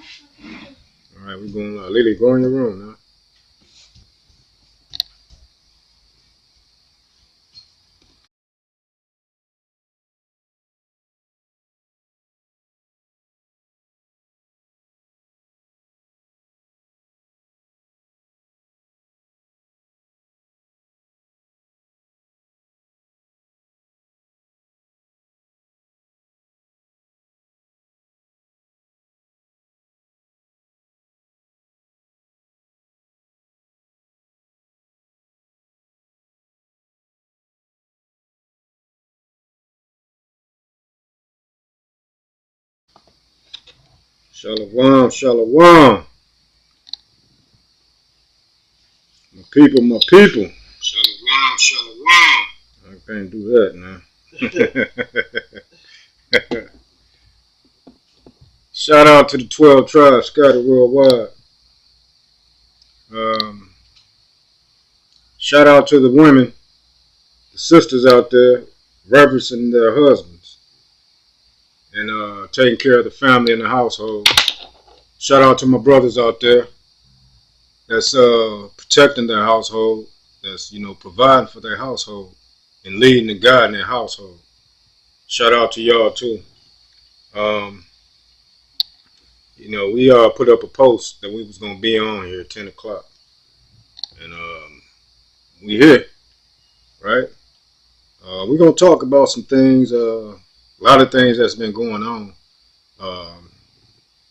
All right, we're going live. Lily, go in your room now. Shalom, shalom. My people, my people. Shalom, shalom. I can't do that now. Shout out to the 12 tribes scattered worldwide. Um, Shout out to the women, the sisters out there, reverencing their husbands and taking care of the family and the household. Shout out to my brothers out there that's protecting their household, that's providing for their household and leading and guiding their household. Shout out to y'all too. Um, we put up a post that we was gonna be on here at 10 o'clock, and we here, right? We're gonna talk about some things, a lot of things that's been going on. Um,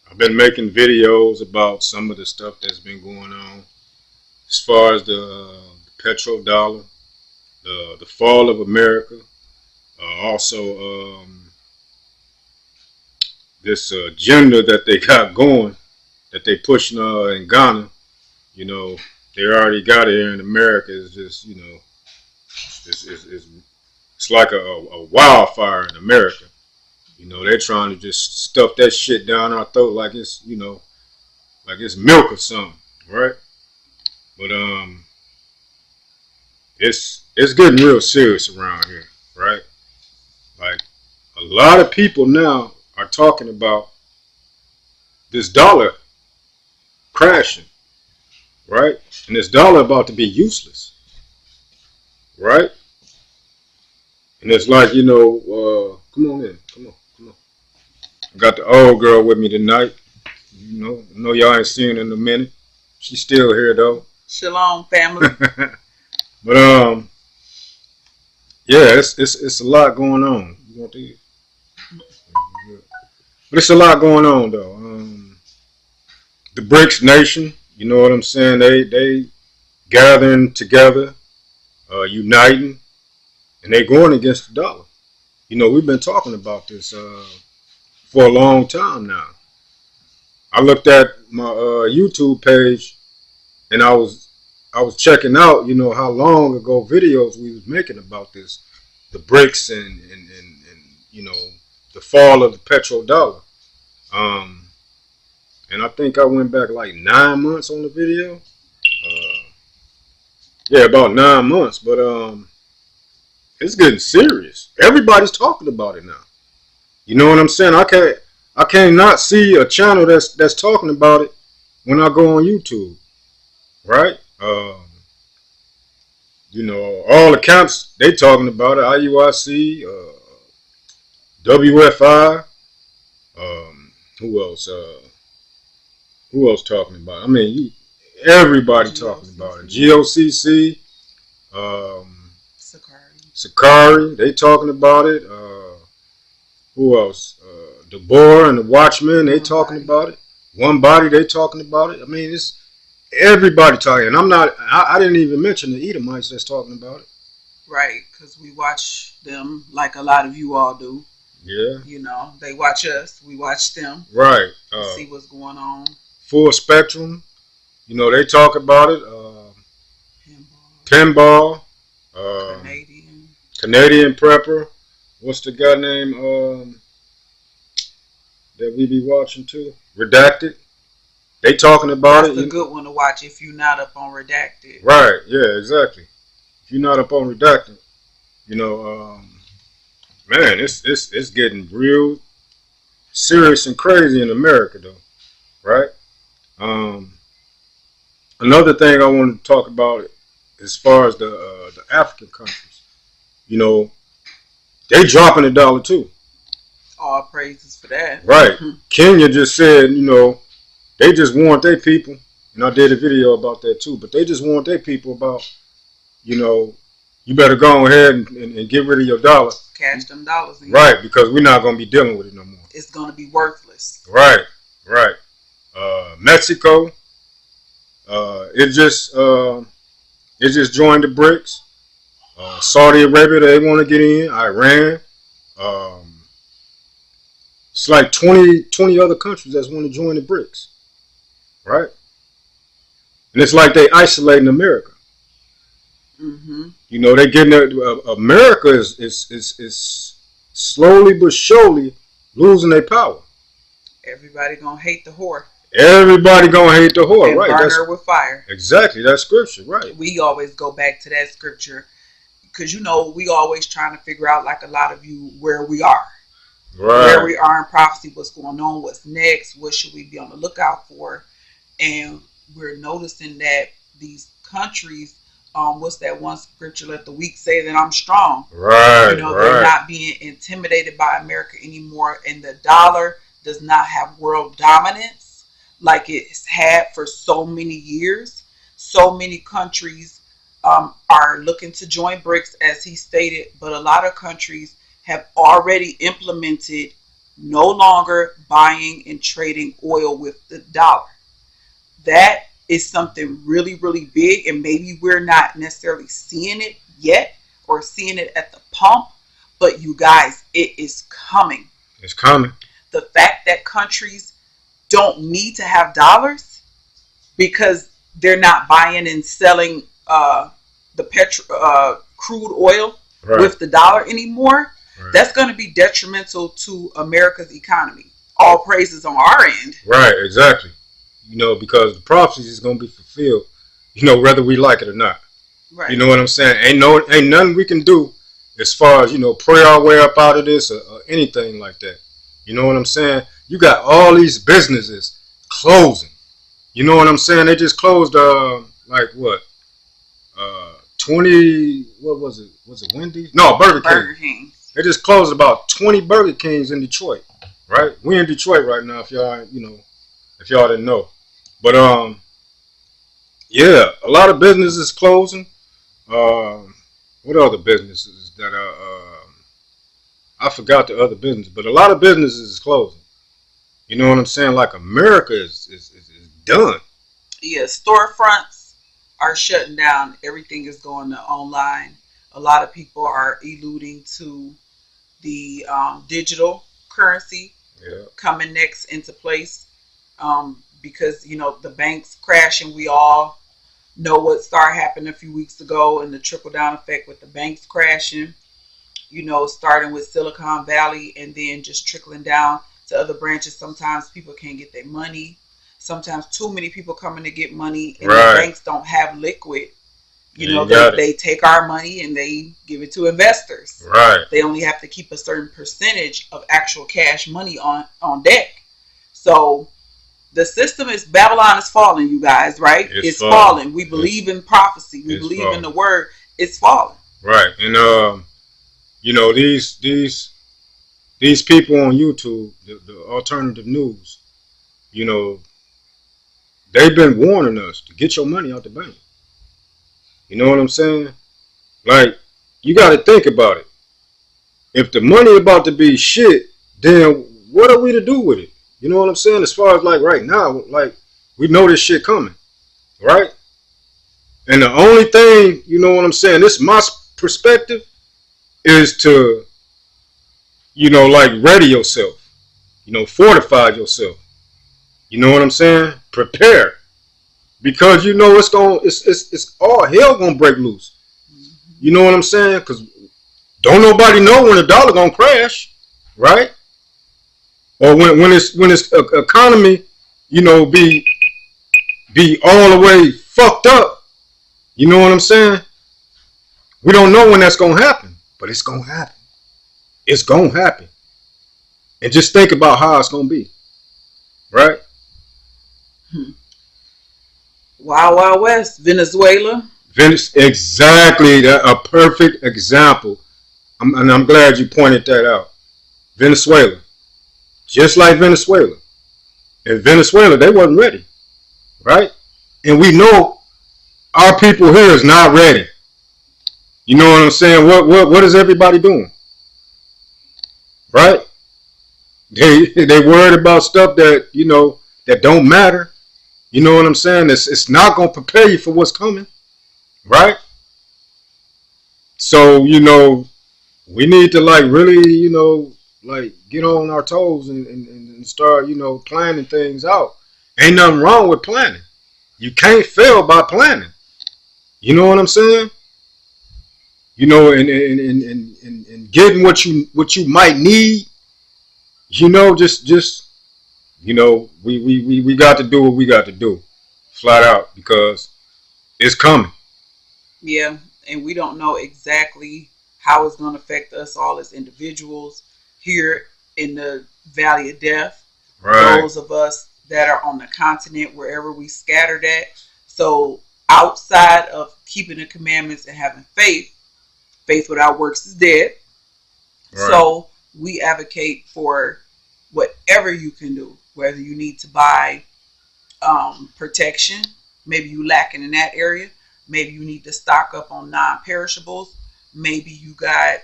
I've been making videos about some of the stuff that's been going on, as far as the petrodollar, the fall of America, also this agenda that they got going, that they pushing in Ghana. They already got it here in America. It's just it's like a wildfire in America. They're trying to just stuff that shit down our throat like it's like it's milk or something, right? But it's getting real serious around here, right? Like a lot of people now are talking about this dollar crashing, right? And this dollar about to be useless, right? And it's like, come on in, come on, come on. I got the old girl with me tonight. I know y'all ain't seen her in a minute. She's still here though. Shalom, family. But yeah, it's a lot going on. You want to? But it's a lot going on though. The BRICS nation, you know what I'm saying? They gathering together, uniting, and they going against the dollar. We've been talking about this for a long time now. I looked at my YouTube page and I was checking out, how long ago videos we was making about this, the BRICS and the fall of the petrodollar. And I think I went back like 9 months on the video. Yeah, about 9 months. But it's getting serious. Everybody's talking about it now. You know what I'm saying? I can't not see a channel that's talking about it when I go on YouTube, right? All the camps they talking about it. IUIC, WFI. Who else? Who else talking about it? I mean, everybody talking about it. GOCC, Sakari, they talking about it. Who else? DeBoer and the Watchmen, they talking about it. One Body, they talking about it. I mean, it's everybody talking. And I didn't even mention the Edomites that's talking about it. Right, because we watch them like a lot of you all do. Yeah. They watch us. We watch them. Right. See what's going on. Full Spectrum. They talk about it. Pinball. Canadian Prepper. What's the guy name that we be watching too? Redacted. They talking about That's it. That's a good one to watch if you're not up on Redacted. Right. Yeah. Exactly. If you're not up on Redacted, man, it's getting real serious and crazy in America though. right? Another thing I want to talk about as far as the African countries, you know, they dropping the dollar too. All praises for that. Right. Kenya just said, they just warned their people, and I did a video about that too, but they just warned their people about, you better go ahead and get rid of your dollar. Cash them dollars in. Right, because we're not going to be dealing with it no more. It's going to be worthless. Right. Mexico, it just joined the BRICS. Saudi Arabia, they want to get in. Iran. It's like 20 other countries that want to join the BRICS. Right? And it's like they isolating America. Mm-hmm. They're getting America is slowly but surely losing their power. Everybody gonna hate the whore. Everybody gonna hate the whore, and right? Burn her with fire. Exactly, that's scripture, right? We always go back to that scripture because we always trying to figure out, like a lot of you, where we are. Right. Where we are in prophecy, what's going on, what's next, what should we be on the lookout for. And we're noticing that these countries, what's that one scripture, let the weak say that I'm strong. Right. They're not being intimidated by America anymore, and the dollar does not have world dominance like it's had for so many years. So many countries are looking to join BRICS, as he stated, but a lot of countries have already implemented no longer buying and trading oil with the dollar. That is something really, really big, and maybe we're not necessarily seeing it yet or seeing it at the pump, but you guys, it is coming. It's coming. The fact that countries don't need to have dollars because they're not buying and selling the crude oil with the dollar anymore, that's going to be detrimental to America's economy. All praises on our end. Right, exactly. Because the prophecy is going to be fulfilled, whether we like it or not. Right. You know what I'm saying? Ain't nothing we can do as far as, pray our way up out of this or anything like that. You know what I'm saying? You got all these businesses closing. You know what I'm saying? They just closed, 20, what was it? Was it Wendy's? No, Burger King. They just closed about 20 Burger Kings in Detroit, right? We're in Detroit right now, if y'all didn't know. But, yeah, a lot of businesses closing. What other businesses that are, I forgot the other business, but a lot of businesses is closing. You know what I'm saying? Like America is done. Yeah, storefronts are shutting down. Everything is going to online. A lot of people are eluding to the digital currency coming next into place because, the banks crashing. We all know what started happening a few weeks ago and the trickle-down effect with the banks crashing, starting with Silicon Valley and then just trickling down to other branches. Sometimes people can't get their money. Sometimes too many people coming to get money and the banks don't have liquid. They take our money and they give it to investors. Right. They only have to keep a certain percentage of actual cash money on deck. So the system is, Babylon is falling, you guys, right? It's falling. We believe in prophecy. We believe in the word. It's falling. Right. And, these people on YouTube, the alternative news, they've been warning us to get your money out the bank. You know what I'm saying? Like, you got to think about it. If the money about to be shit, then what are we to do with it? You know what I'm saying? As far as like right now, like we know this shit coming, right? And the only thing, you know what I'm saying, this is my perspective, is to, ready yourself, fortify yourself. You know what I'm saying? Prepare. Because it's all hell gonna break loose. You know what I'm saying? Because don't nobody know when the dollar gonna crash, right? Or when it's economy, be all the way fucked up. You know what I'm saying? We don't know when that's gonna happen, but it's gonna happen. It's gonna happen. And just think about how it's gonna be, right? Wild Wild West, Venezuela. Exactly, that a perfect example. And I'm glad you pointed that out. Venezuela, just like Venezuela. In Venezuela, they wasn't ready, right? And we know our people here is not ready. You know what I'm saying? What is everybody doing, right? They worried about stuff that that don't matter. You know what I'm saying? It's not gonna prepare you for what's coming, right? So we need to like really like get on our toes and start planning things out. Ain't nothing wrong with planning. You can't fail by planning. You know what I'm saying? And getting what you might need. Just we got to do what we got to do, flat out, because it's coming. Yeah, and we don't know exactly how it's going to affect us all as individuals here in the Valley of Death. Right. Those of us that are on the continent, wherever we scattered at. So outside of keeping the commandments and having faith, faith without works is dead. Right. So we advocate for whatever you can do, whether you need to buy protection, maybe you lacking in that area. Maybe you need to stock up on non-perishables. Maybe you got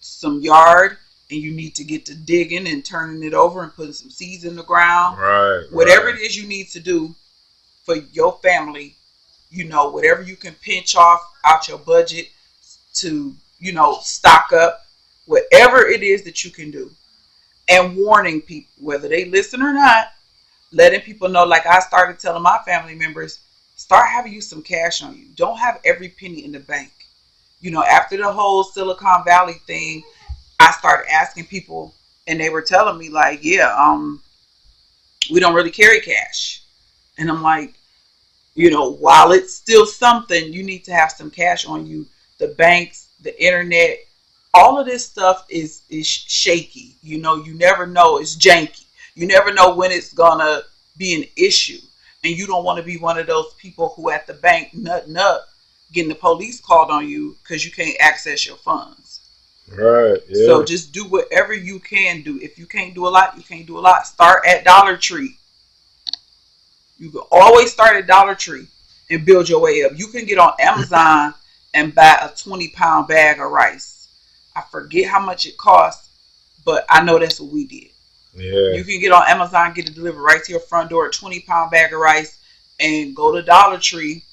some yard and you need to get to digging and turning it over and putting some seeds in the ground. Right. Whatever it is you need to do for your family, whatever you can pinch off out your budget to, stock up, whatever it is that you can do. And warning people, whether they listen or not, letting people know, like I started telling my family members, start having you some cash on you. Don't have every penny in the bank. After the whole Silicon Valley thing, I started asking people, and they were telling me like, yeah, we don't really carry cash. And I'm like, while it's still something, you need to have some cash on you. The banks, the internet, all of this stuff is shaky. You never know. It's janky. You never know when it's gonna be an issue. And you don't want to be one of those people who at the bank nutting up, getting the police called on you because you can't access your funds. Right. Yeah. So just do whatever you can do. If you can't do a lot, you can't do a lot. Start at Dollar Tree. You can always start at Dollar Tree and build your way up. You can get on Amazon and buy a 20-pound bag of rice. I forget how much it costs, but I know that's what we did. Yeah. You can get on Amazon, get it delivered right to your front door, a 20-pound bag of rice, and go to Dollar Tree,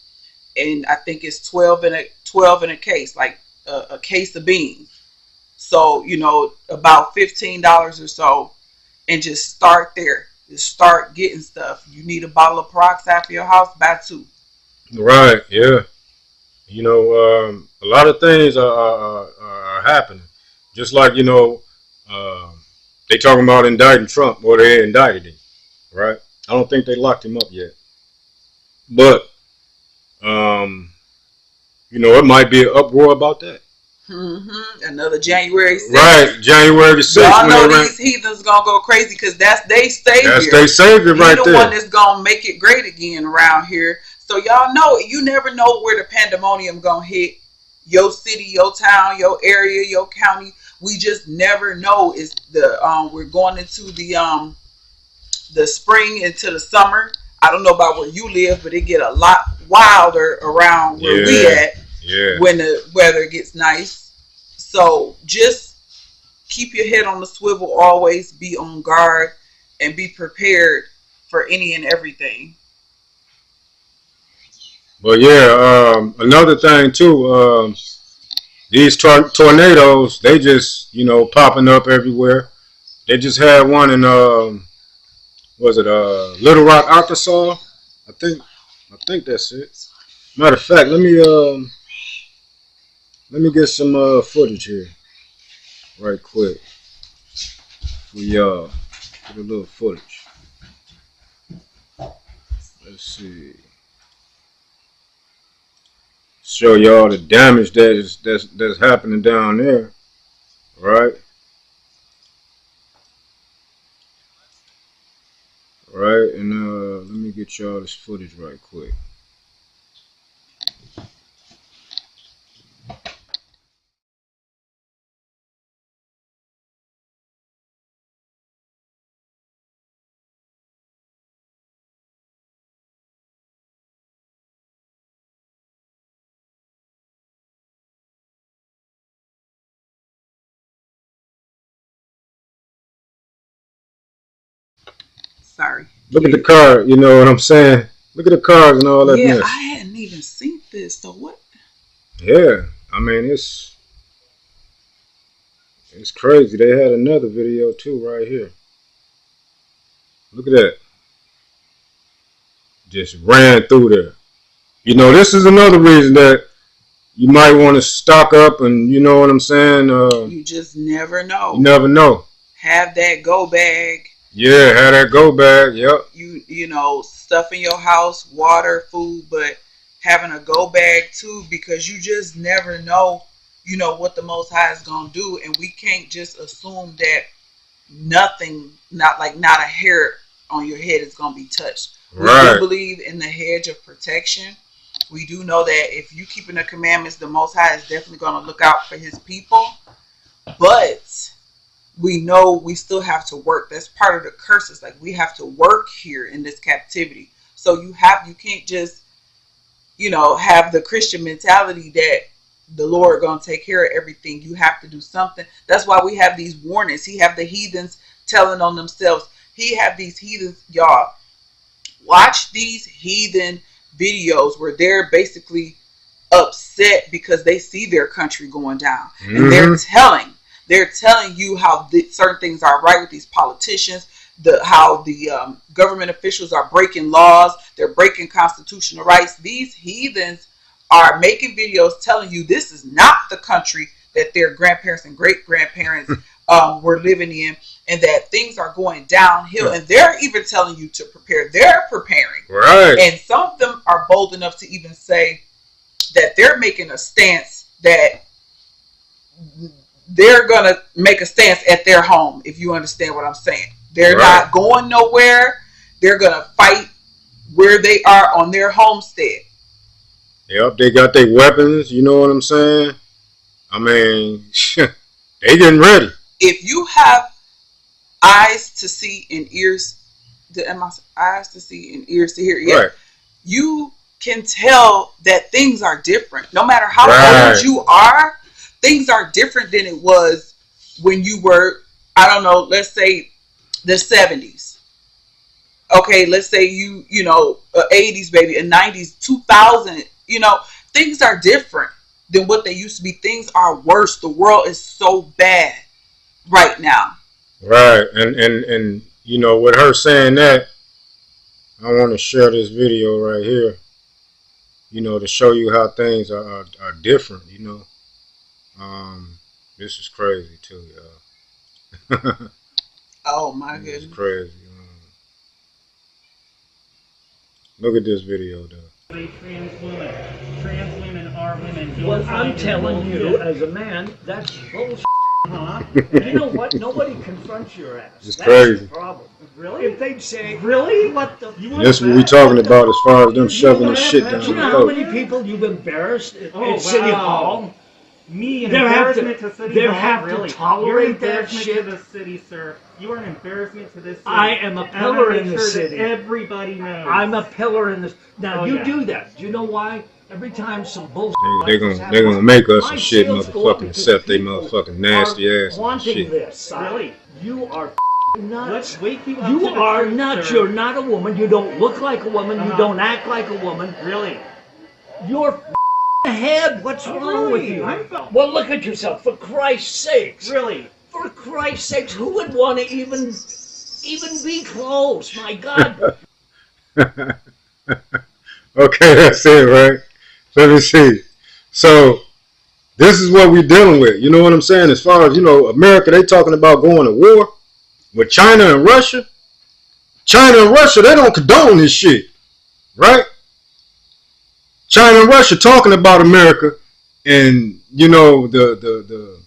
and I think it's 12 in a case, like a case of beans. So, about $15 or so, and just start there. Just start getting stuff. You need a bottle of peroxide for your house, buy 2. Right, yeah. A lot of things are happening. Just like, they talking about indicting Trump, or they indicted him, right? I don't think they locked him up yet. But, it might be an uproar about that. Mm-hmm. Another January 6th. Right, January the 6th. Y'all know these heathens gonna go crazy because that's their savior. That's their savior right there. He's the one that's gonna make it great again around here. So y'all know, you never know where the pandemonium gonna hit your city, your town, your area, your county. We just never know. It's we're going into the spring into the summer. I don't know about where you live, but it get a lot wilder around where we at. Yeah. When the weather gets nice. So just keep your head on the swivel. Always be on guard and be prepared for any and everything. But yeah, another thing too. These tornadoes, they just popping up everywhere. They just had one in was it Little Rock, Arkansas? I think that's it. Matter of fact, let me get some footage here, right quick. We get a little footage. Let's see. Show y'all the damage that's happening down there, right? Right. right, and let me get y'all this footage right quick. Sorry. Look at the card, you know what I'm saying? Look at the cards and all that Yeah, mess. I hadn't even seen this. So what? Yeah, I mean it's crazy. They had another video too right here. Look at that. Just ran through there. You know, this is another reason that you might want to stock up, and you know what I'm saying. You just never know. You never know. Have that go bag. Yeah, have that go bag. Yep. You know, stuff in your house, water, food, but having a go bag too, because you just never know, you know, what the Most High is gonna do, and we can't just assume that nothing, not a hair on your head is gonna be touched. Right. We do believe in the hedge of protection. We do know that if you keeping the commandments, the Most High is definitely gonna look out for His people, but we know we still have to work. That's part of the curses. Like, we have to work here in this captivity. So you can't just, you know, have the Christian mentality that the Lord gonna take care of everything. You have to do something. That's why we have these warnings. He have the heathens telling on themselves. He have these heathens, y'all. Watch these heathen videos where they're basically upset because they see their country going down, and they're telling you how certain things are right with these politicians, how the government officials are breaking laws, they're breaking constitutional rights. These heathens are making videos telling you this is not the country that their grandparents and great-grandparents were living in, and that things are going downhill. And they're even telling you to prepare. They're preparing. Right. And some of them are bold enough to even say that they're making a stance, that they're going to make a stance at their home, if you understand what I'm saying. They're not going nowhere. They're going to fight where they are on their homestead. Yep, they got their weapons, you know what I'm saying? I mean, they getting ready. If you have eyes to see and ears, eyes to see and ears to hear, yeah, you can tell that things are different. No matter how old you are, things are different than it was when you were, I don't know, let's say the 70s. Okay, let's say you know, 80s baby, a 90s, 2000, you know, things are different than what they used to be. Things are worse. The world is so bad right now. Right. And you know, with her saying that, I want to share this video right here, you know, to show you how things are different, you know. This is crazy too, y'all. Oh my goodness. It's crazy. Look at this video, though. Trans women are women. Well, I'm telling you, as a man, that's bullshit. Huh? You know what? Nobody confronts your ass. It's crazy. The problem. Really? If they'd say, really? What the? That's what we talking about as far as them shoving this shit down you the know how throat. many people you've embarrassed at City Hall? Me, an They have embarrassment to City Hall? They have really? to tolerate You're an that embarrassment shit. to the city, sir. You are an embarrassment to this city. I am a pillar in the city. Everybody knows. I'm a pillar in this. Now, you yeah. do that. Do you know why? Every time some bullshit. They're gonna make us some shit, motherfucking, accept they motherfucking nasty ass and shit. This. Really? You are nuts. Wake you up You to the are truth, nuts. sir. You're not a woman. You don't look like a woman. You don't act like a woman. Really? You're head. What's wrong with you? Well, look at yourself. For Christ's sakes. Really? For Christ's sakes, who would want to even be close? My God. Okay, that's it, right? Let me see. So, this is what we're dealing with. You know what I'm saying? As far as, you know, America, they talking about going to war with China and Russia. China and Russia, they don't condone this shit, right? China and Russia talking about America and, you know, the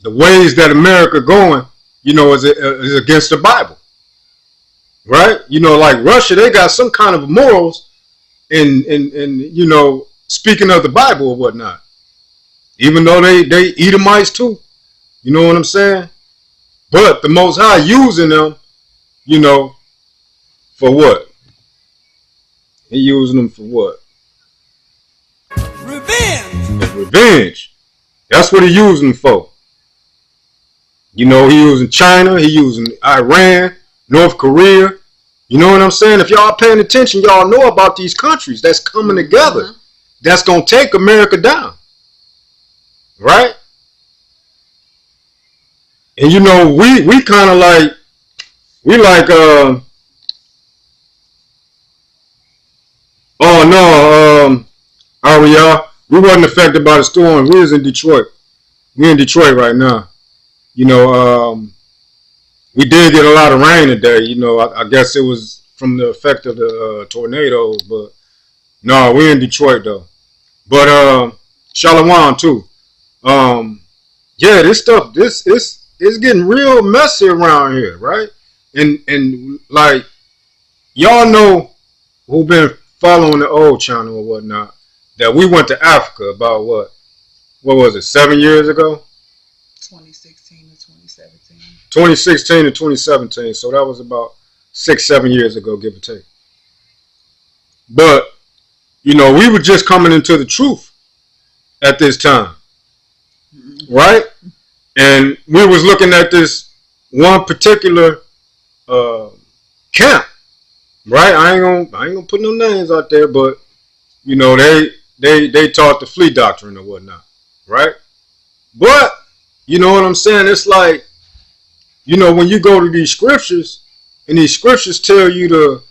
ways that America going, you know, is against the Bible. right? You know, like Russia, they got some kind of morals in you know, speaking of the Bible or whatnot. Even though they Edomites too. You know what I'm saying? But the Most High using them, you know, for what? He using them for what? Revenge. Revenge. That's what he using them for. You know, he using China, he using Iran, North Korea. You know what I'm saying? If y'all paying attention, y'all know about these countries that's coming together. Mm-hmm. That's gonna take America down. Right? And you know, we kind of like, we like, oh no, Ariel, we wasn't affected by the storm. We was in Detroit. We in Detroit right now. You know, we did get a lot of rain today. You know, I guess it was from the effect of the tornadoes, but no, we in Detroit though. But Shalom too. Yeah, this stuff, it's getting real messy around here, right? And like, y'all know who been following the old channel or whatnot, that we went to Africa about what was it, 7 years ago? 2016 to 2017. 2016 to 2017. So that was about 6-7 years ago, give or take. But, you know, we were just coming into the truth at this time. Right? And we was looking at this one particular camp. Right? I ain't gonna put no names out there, but you know, they taught the flea doctrine or whatnot. Right? But you know what I'm saying? It's like, you know, when you go to these scriptures, and these scriptures tell you to,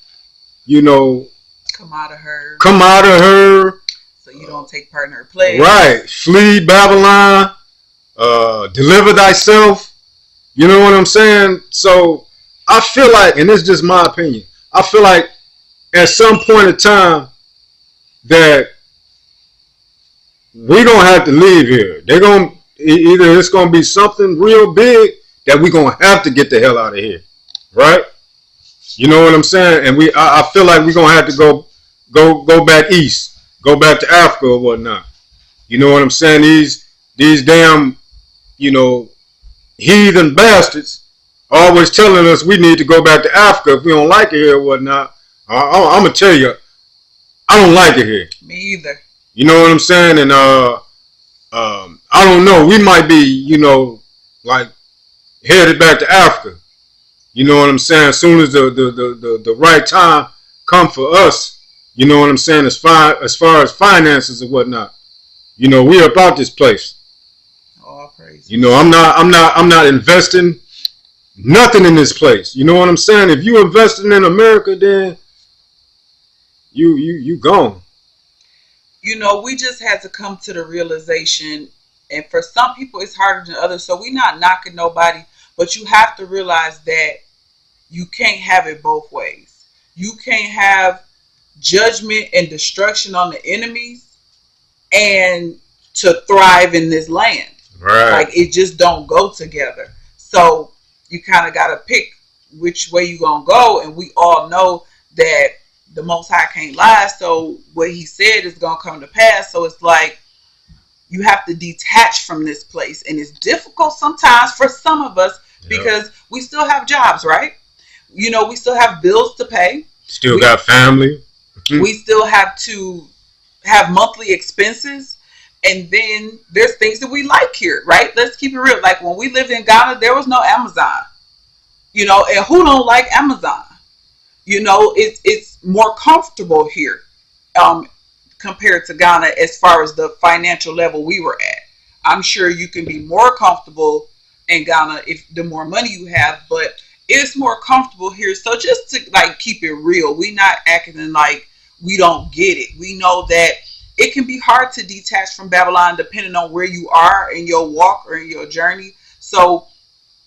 you know, come out of her, so you don't take part in her plague. Right. Flee Babylon, deliver thyself. You know what I'm saying? So I feel like, and this is just my opinion, I feel like at some point in time that we're gonna have to leave here. They're gonna either it's gonna be something real big that we're gonna have to get the hell out of here, right? You know what I'm saying? And I feel like we're gonna have to go back east, go back to Africa or whatnot. You know what I'm saying? These damn, you know, heathen bastards always telling us we need to go back to Africa if we don't like it here or whatnot. I'm gonna tell you, I don't like it here. Me either. You know what I'm saying? And I don't know. We might be, you know, like headed back to Africa. You know what I'm saying? As soon as the right time come for us, you know what I'm saying? As far as finances and whatnot, you know, we're about this place. All praise. You know, I'm not investing nothing in this place. You know what I'm saying? If you investing in America, then you gone. You know, we just had to come to the realization, and for some people it's harder than others, so we're not knocking nobody, but you have to realize that you can't have it both ways. You can't have judgment and destruction on the enemies and to thrive in this land. Right. Like, it just don't go together. So you kind of got to pick which way you gonna go, and we all know that the Most High can't lie, so what he said is gonna come to pass. So it's like you have to detach from this place, and it's difficult sometimes for some of us because we still have jobs, right? You know, we still have bills to pay. Still got family. We still have to have monthly expenses, and then there's things that we like here, right? Let's keep it real. Like when we lived in Ghana, there was no Amazon. You know, and who don't like Amazon? You know, it's more comfortable here compared to Ghana as far as the financial level we were at. I'm sure you can be more comfortable in Ghana if the more money you have, but it's more comfortable here. So just to like keep it real, we not acting like we don't get it. We know that it can be hard to detach from Babylon depending on where you are in your walk or in your journey. So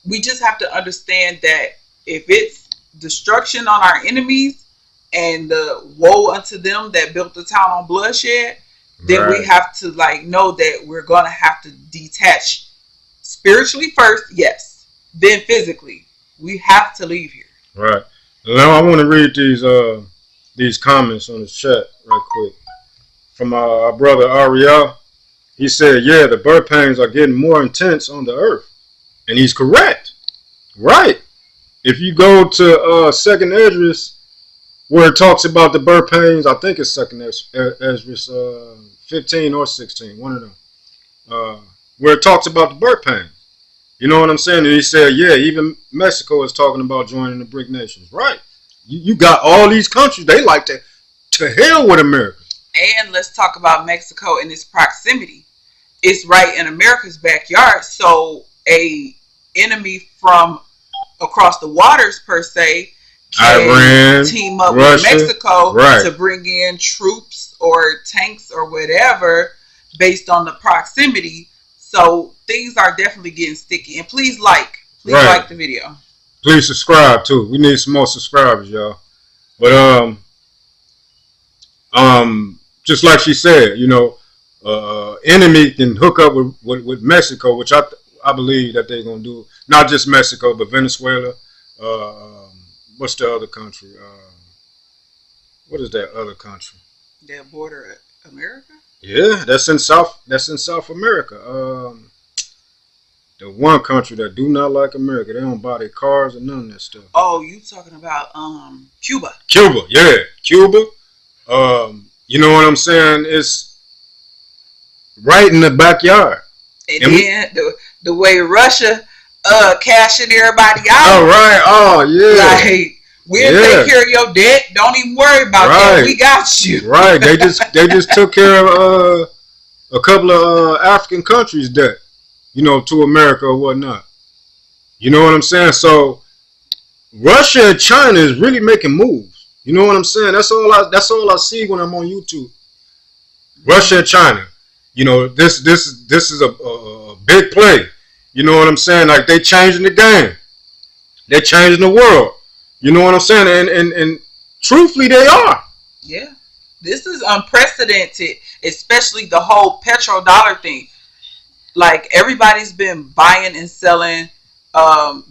we just have to understand that if it's destruction on our enemies and the woe unto them that built the town on bloodshed, then we have to like know that we're going to have to detach spiritually first, yes, then physically. We have to leave here. Right. Now I want to read these comments on the chat right quick from our brother Ariel. He said, "Yeah, the birth pains are getting more intense on the earth," and he's correct. Right. If you go to Second Esdras, where it talks about the birth pains, I think it's Second Esdras 15 or 16, one of them, where it talks about the birth pains. You know what I'm saying? And he said, yeah, even Mexico is talking about joining the BRIC nations. Right. You got all these countries, they like to hell with America. And let's talk about Mexico and its proximity. It's right in America's backyard. So a enemy from across the waters, per se, can Iran, team up Russia, with Mexico right, to bring in troops or tanks or whatever based on the proximity. So things are definitely getting sticky. And please like the video. Please subscribe too. We need some more subscribers, y'all. But just like she said, you know, enemy can hook up with Mexico, which I believe that they're gonna do. Not just Mexico, but Venezuela. What's the other country? What is that other country? That border America? Yeah, that's in South America. The one country that do not like America, they don't buy their cars and none of that stuff. Oh, you talking about Cuba? Cuba, yeah, Cuba. You know what I'm saying? It's right in the backyard. And then the way Russia cashing everybody out. Oh right, oh yeah. Like we'll take care of your debt. Don't even worry about that. We got you. Right. They just took care of a couple of African countries' debt, you know, to America or whatnot. You know what I'm saying? So Russia and China is really making moves. You know what I'm saying? That's all I see when I'm on YouTube. Russia and China. You know, this is a big play. You know what I'm saying? Like they changing the game. They're changing the world. You know what I'm saying? And truthfully they are. Yeah. This is unprecedented, especially the whole petrodollar thing. Like everybody's been buying and selling oil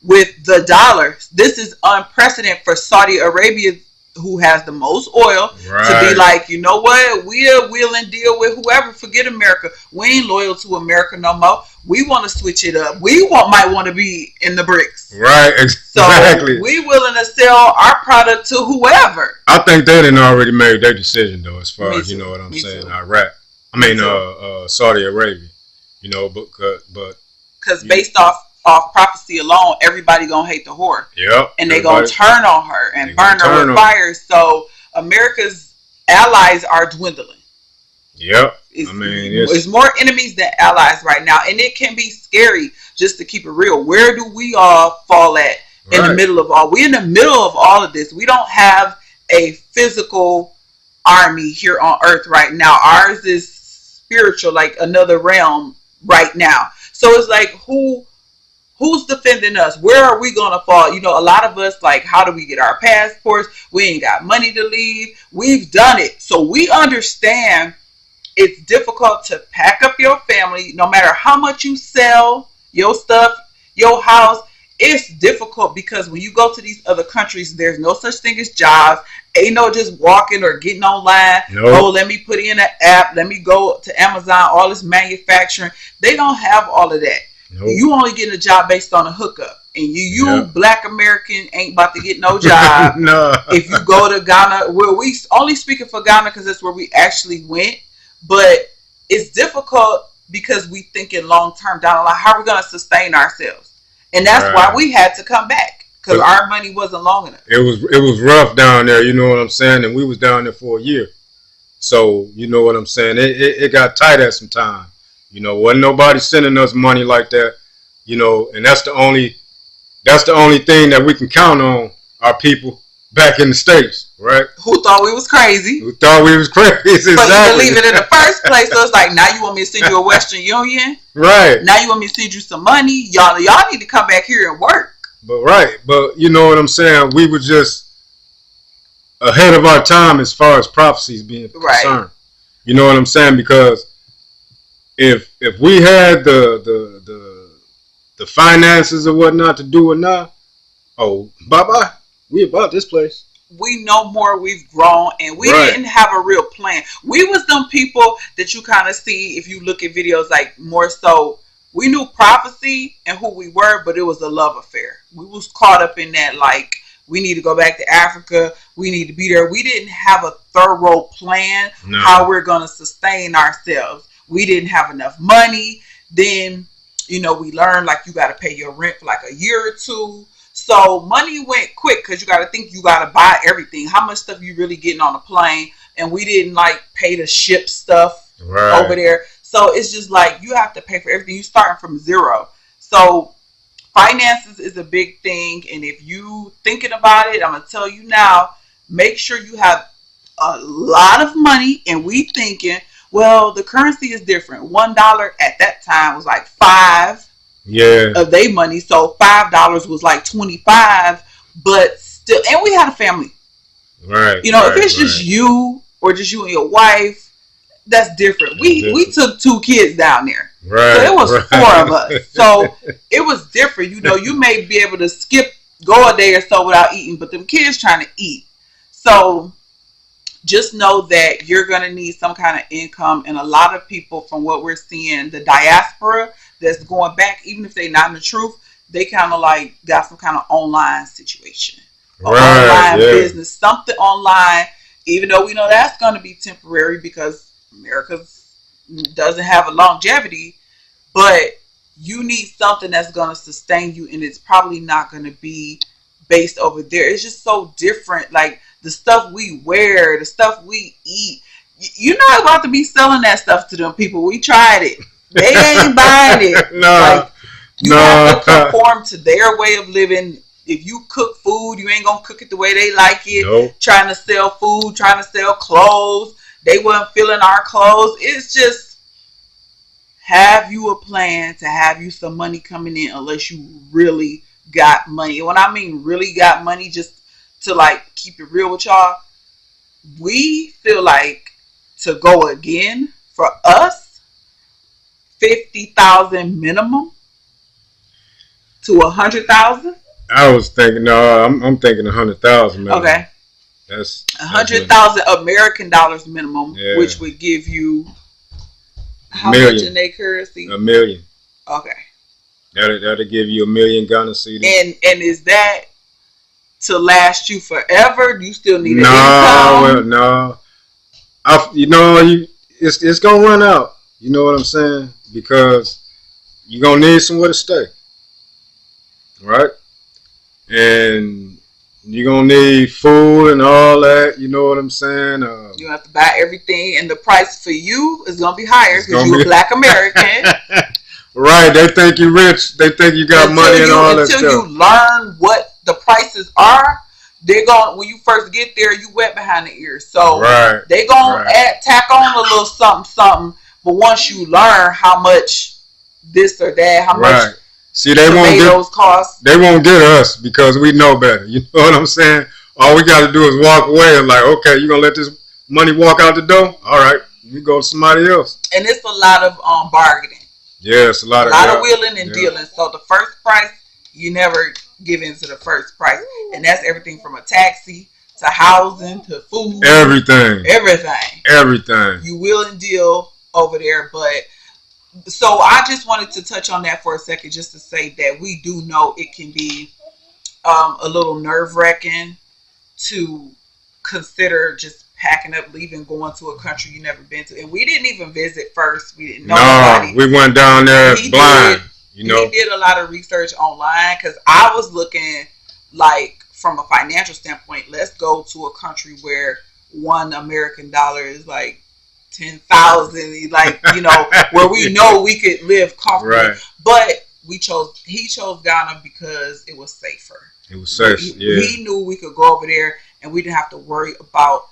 with the dollar. This is unprecedented for Saudi Arabia, who has the most oil, to be like, you know what, we'll deal with whoever. Forget America. We ain't loyal to America no more. We want to switch it up. Might want to be in the BRICS. Right, exactly. So we willing to sell our product to whoever. I think they done already made their decision though, as far as you know what I'm saying. Iraq. I mean, Saudi Arabia. You know, but because based off prophecy alone, everybody gonna hate the whore. Yep. And they gonna turn on her and burn her with fire. So America's allies are dwindling. Yep. It's more enemies than allies right now, and it can be scary. Just to keep it real, where do we all fall at in the middle of all? We're in the middle of all of this. We don't have a physical army here on Earth right now. Ours is spiritual, like another realm right now. So it's like who's defending us? Where are we going to fall? You know, a lot of us, like, how do we get our passports? We ain't got money to leave. We've done it. So we understand it's difficult to pack up your family, no matter how much you sell your stuff, your house. It's difficult because when you go to these other countries, there's no such thing as jobs. Ain't no just walking or getting online. Nope. Oh, let me put in an app. Let me go to Amazon. All this manufacturing. They don't have all of that. Nope. You only getting a job based on a hookup. And you Black American ain't about to get no job. No. If you go to Ghana, well, we only speaking for Ghana because that's where we actually went. But it's difficult because we thinking long term down the line. How are we going to sustain ourselves? And that's why we had to come back, because our money wasn't long enough. It was rough down there, you know what I'm saying? And we was down there for a year. So, you know what I'm saying? It got tight at some time. You know, wasn't nobody sending us money like that, you know, and that's the only thing that we can count on, our people back in the States, right? Who thought we was crazy. But you believe it in the first place. So it's like, now you want me to send you a Western Union? Right. Now you want me to send you some money? Y'all need to come back here and work. But you know what I'm saying? We were just ahead of our time as far as prophecies being concerned. You know what I'm saying? Because if we had the finances or whatnot to do it now, Oh, bye-bye. We about this place. We know more, we've grown, and we Right. didn't have a real plan. We was them people that you kind of see if you look at videos, like more so we knew prophecy and who we were, but it was a love affair. We was caught up in that, like, we need to go back to Africa, we need to be there. We didn't have a thorough plan No. how we're going to sustain ourselves. We didn't have enough money. Then, you know, we learned like you got to pay your rent for like a year or two. So money went quick because you got to think you got to buy everything. How much stuff you really getting on a plane? And we didn't like pay to ship stuff Right. over there. So it's just like you have to pay for everything. You starting from zero. So finances is a big thing. And if you thinking about it, I'm going to tell you now, make sure you have a lot of money. And we thinking, well, the currency is different. $1 at that time was like $5 Yeah. of their money. So $5 was like 25, but still, and we had a family. Right. You know, right, if it's just you or just you and your wife, that's different. We took 2 kids down there. Right. So it was right. 4 of us. So it was different. You know, you may be able to go a day or so without eating, but them kids trying to eat. So just know that you're going to need some kind of income. And a lot of people, from what we're seeing, the diaspora that's going back, even if they're not in the truth, they kind of like got some kind of online situation. Right. Online Yeah. business, something online, even though we know that's going to be temporary because America doesn't have a longevity, but you need something that's going to sustain you, and it's probably not going to be based over there. It's just so different. Like the stuff we wear, the stuff we eat, you're not about to be selling that stuff to them people. We tried it. They ain't buying it. No. Like, you No. have to conform to their way of living. If you cook food, you ain't gonna cook it the way they like it. Nope. Trying to sell food, trying to sell clothes. They weren't filling our clothes. It's just, have you a plan to have you some money coming in, unless you really got money. And when I mean really got money, just to like keep it real with y'all, we feel like to go again, for us, 50,000 minimum to 100,000. I was thinking, no, I'm thinking 100,000. Okay. That's 100,000 American dollars minimum, Yeah. which would give you how Million. much in their currency? $1 million. Okay. That'll give you $1 million Ghana cedis. And is that to last you forever? Do you still need an No, income? well, no. It's gonna run out. You know what I'm saying? Because you're gonna need somewhere to stay, right? And you're gonna need food and all that. You know what I'm saying? You have to buy everything, and the price for you is gonna be higher It's because gonna you're a be- Black American. Right? They think you're rich. They think you got money and all that Until stuff. you learn what the prices are, they're going. When you first get there, you wet behind the ears. So Right. they gonna Right. tack on a little something. But once you learn how much this or that, how much Right. See, they won't tomatoes cost. They won't get us because we know better. You know what I'm saying? All we got to do is walk away and like, okay, you gonna let this money walk out the door? All right, you go to somebody else. And it's a lot of bargaining, Yeah, it's a lot a of lot of wheeling and yeah. dealing. So the first price, you never give in to the first price, and that's everything from a taxi to housing to food, Everything. everything. You will and deal over there. But so I just wanted to touch on that for a second, just to say that we do know it can be a little nerve-wracking to consider just packing up, leaving, going to a country you never been to. And we didn't even visit first. We didn't know nobody. We went down there He blind. did. You know. He did a lot of research online, because I was looking like from a financial standpoint, let's go to a country where $1 American is like 10,000, like, you know, where we know we could live comfortably. Right. But he chose Ghana because it was safer. It was safe. Yeah. He knew we could go over there and we didn't have to worry about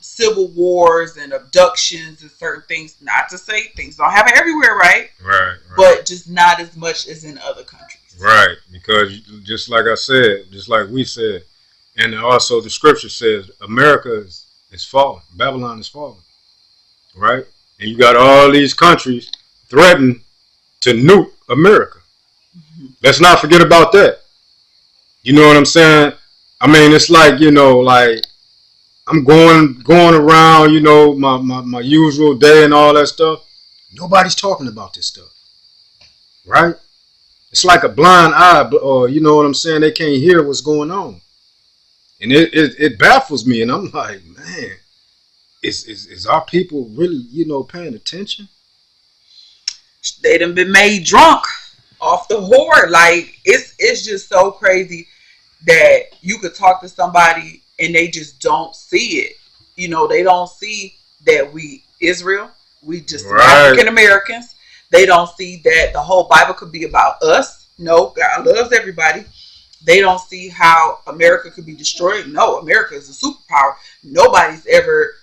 civil wars and abductions and certain things. Not to say things don't happen everywhere, right? Right. But just not as much as in other countries. Right. Because just like I said, just like we said, and also the scripture says America is falling. Babylon is falling. Right? And you got all these countries threatening to nuke America. Mm-hmm. Let's not forget about that. You know what I'm saying? I mean, it's like, you know, like I'm going around, you know, my usual day and all that stuff. Nobody's talking about this stuff, right? It's like a blind eye, or you know what I'm saying? They can't hear what's going on, and it baffles me. And I'm like, man, is our people really, you know, paying attention? They done been made drunk off the whore. Like it's just so crazy that you could talk to somebody and they just don't see it. You know, they don't see that we Israel, we just African Americans. They don't see that the whole Bible could be about us. No, God loves everybody. They don't see how America could be destroyed. No, America is a superpower. Nobody's ever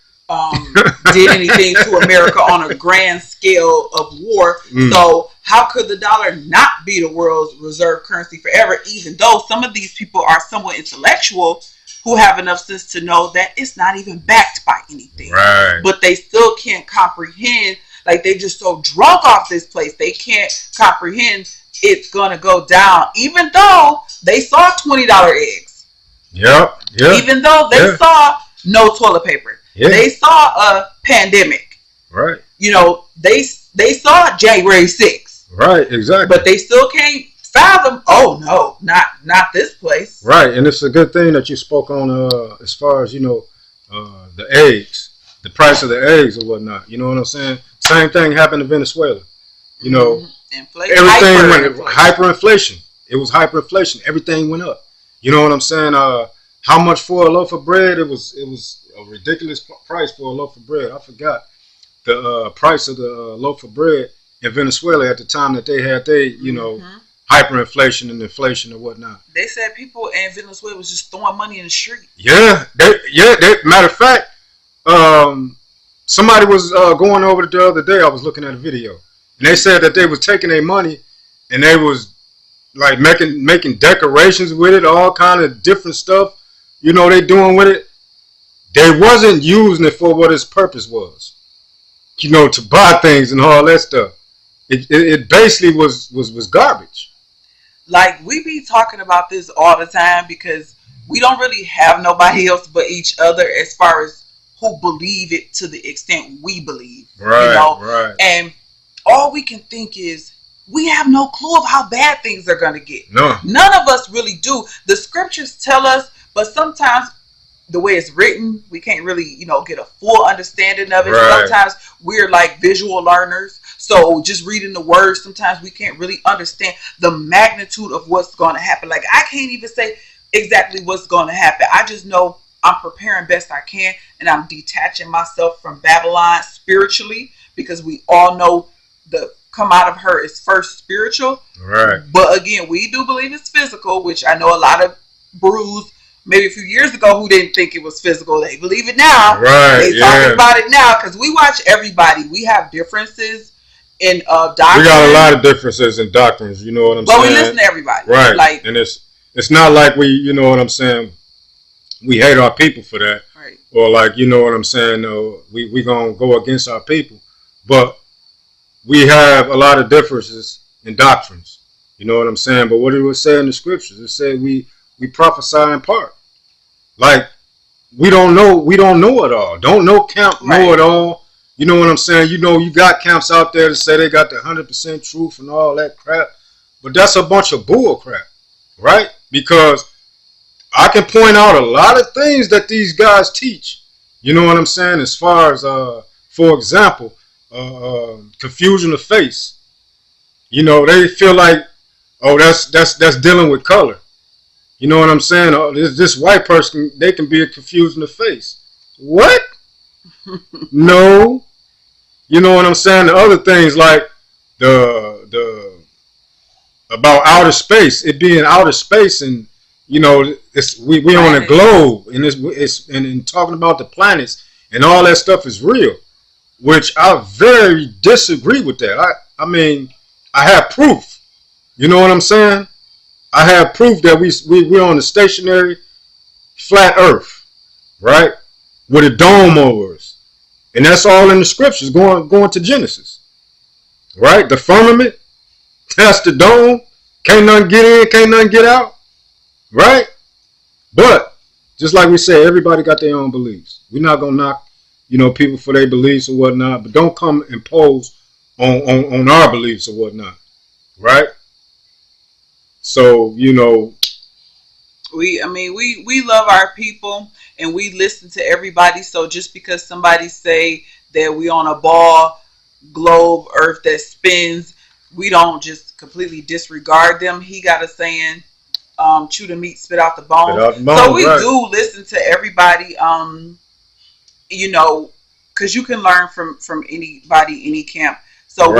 did anything to America on a grand scale of war. So how could the dollar not be the world's reserve currency forever, even though some of these people are somewhat intellectual who have enough sense to know that it's not even backed by anything. Right. But they still can't comprehend, like they just so drunk off this place, they can't comprehend it's gonna go down, even though they saw $20 eggs. Yep. Even though they saw no toilet paper. They saw a pandemic. Right. You know, they saw January 6th. Right, exactly. But they still can't fathom, oh no, not this place. Right, and it's a good thing that you spoke on as far as, you know, the eggs, the price of the eggs or whatnot. You know what I'm saying? Same thing happened in Venezuela. You know, inflation. Everything went hyperinflation. It was hyperinflation. Everything went up. You know what I'm saying? How much for a loaf of bread? It was a ridiculous price for a loaf of bread. I forgot the price of the loaf of bread in Venezuela at the time that they had you know, hyperinflation and inflation and whatnot. They said people in Venezuela was just throwing money in the street. Yeah. Matter of fact, somebody was going over the other day. I was looking at a video, and they said that they was taking their money and they was like making decorations with it, all kind of different stuff. You know, they doing with it. They wasn't using it for what its purpose was. You know, to buy things and all that stuff. It basically was garbage. Like, we be talking about this all the time because we don't really have nobody else but each other as far as who believe it to the extent we believe. Right, you know? right. And all we can think is, we have no clue of how bad things are going to get. No. None of us really do. The scriptures tell us, but sometimes the way it's written, we can't really, you know, get a full understanding of it. Right. Sometimes we're like visual learners. So just reading the words, sometimes we can't really understand the magnitude of what's going to happen. Like, I can't even say exactly what's going to happen. I just know I'm preparing best I can, and I'm detaching myself from Babylon spiritually, because we all know the come out of her is first spiritual. Right. But again, we do believe it's physical, which I know a lot of brews maybe a few years ago who didn't think it was physical. They believe it now. Right. They talk about it now because we watch everybody. We have differences in doctrine. We got a lot of differences in doctrines. You know what I'm saying? But we listen to everybody. Right. Like, and it's not like we, you know what I'm saying, we hate our people for that. Right. Or like, you know what I'm saying, we going to go against our people. But we have a lot of differences in doctrines. You know what I'm saying? But what it was saying in the scriptures, it said we prophesy in part. Like, we don't know it all. Don't know camp know it all. You know what I'm saying? You know, you got camps out there that say they got the 100% truth and all that crap. But that's a bunch of bull crap, right? Because I can point out a lot of things that these guys teach. You know what I'm saying? As far as, for example, confusion of face. You know, they feel like, oh, that's dealing with color. You know what I'm saying? Oh, this white person, they can be a confusion of face. What? No. You know what I'm saying? The other things like the about outer space, it being outer space, and you know, we on a globe, and it's and talking about the planets and all that stuff is real, which I very disagree with that. I mean, I have proof. You know what I'm saying? I have proof that we're on a stationary flat earth, right? With a dome over us. And that's all in the scriptures going to Genesis. Right? The firmament, that's the dome. Can't nothing get in, can't nothing get out. right? But just like we say, everybody got their own beliefs. We're not gonna knock, people for their beliefs or whatnot, but don't come impose on our beliefs or whatnot, right? So we love our people and we listen to everybody. So just because somebody say that we on a ball globe earth that spins, we don't just completely disregard them. He got a saying, chew the meat, spit out the bone. So we do listen to everybody, because you can learn from anybody, any camp. So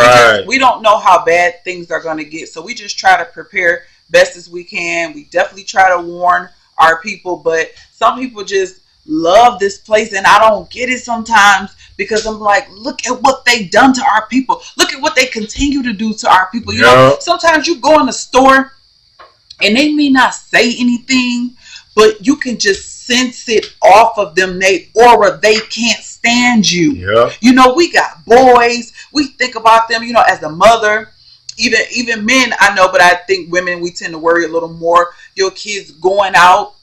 we don't know how bad things are going to get. So we just try to prepare best as we can. We definitely try to warn our people, but some people just love this place and I don't get it sometimes, because I'm like, look at what they done to our people. Look at what they continue to do to our people. Sometimes you go in the store and they may not say anything, but you can just sense it off of them. They aura, they can't stand you. We got boys. We think about them, as a mother. Even men, I know, but I think women, we tend to worry a little more. Your kids going out,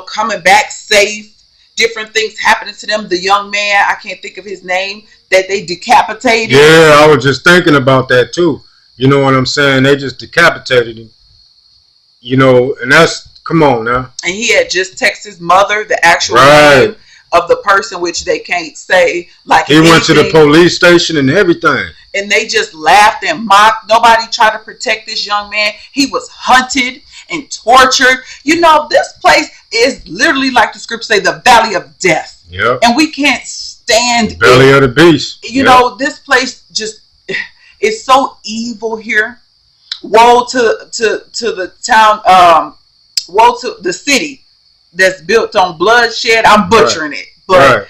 coming back safe. Different things happening to them. The young man, I can't think of his name, that they decapitated. Yeah, I was just thinking about that too. You know what I'm saying? They just decapitated him. And that's, come on now. And he had just texted his mother the actual name of the person, which they can't say. Like he went to the police station and everything. And they just laughed and mocked. Nobody tried to protect this young man. He was hunted and tortured. This place is literally, like the scripture say, the valley of death. And we can't stand belly of the beast. This place just is so evil here. Woe to the town, woe to the city that's built on bloodshed. I'm butchering it. But